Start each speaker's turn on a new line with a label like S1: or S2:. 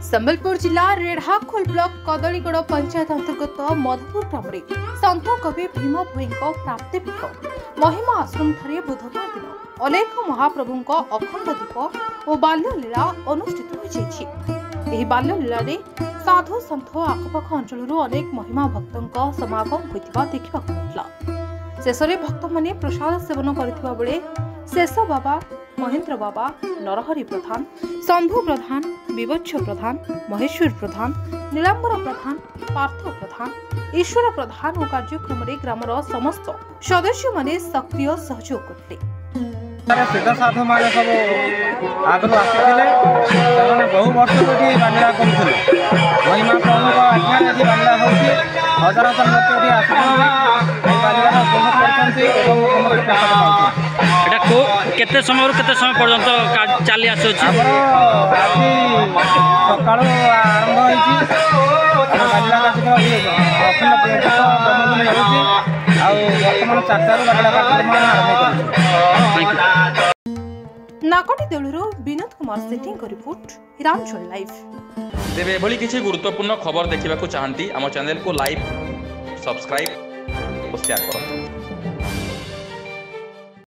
S1: संबलपुर जिला रेढ़ाखोल ब्लॉक कदलीगढ़ पंचायत अंतर्गत मधुपुर ग्राम संत कवि भीम भोई प्राप्तिपीठ महिमा आश्रम ठारे बुधवार दिन अनेक महाप्रभु अखंड दीप और बाल्यलीला अनुष्ठित हो बाल्यलीला साधु सन्थ आखपाख अंचल अनेक महिमा भक्तों समागम होता देखा मिला। शेष में भक्त मैंने प्रसाद सेवन करथिबा बेले शेष बाबा महेंद्र बाबा नरहरि प्रधान शंभु प्रधान विवच्छ प्रधान महेश्वर प्रधान नीलांबर प्रधान पार्थ प्रधान ईश्वर प्रधान और कार्यक्रम में ग्रामर समस्त सदस्य माने सक्रिय सहयोग करते।
S2: सिद्ध साधु मैंने सब आगु आसते बहु वर्ष बांधा करुले महिमा प्रभु आज्ञा यदि बांधा हो हजार हजार लोग
S3: केते समय समय पर्यंत चली आस
S2: सका आरंभ
S1: नाकटी देलुरो विनोद कुमार सेटिंग को रिपोर्ट हिरांचल लाइव।
S4: तेबे एभली किछि गुरुत्वपूर्ण खबर देखिबाकू चाहंती आम चैनल को लाइक सब्सक्राइब और शेयर करंतु।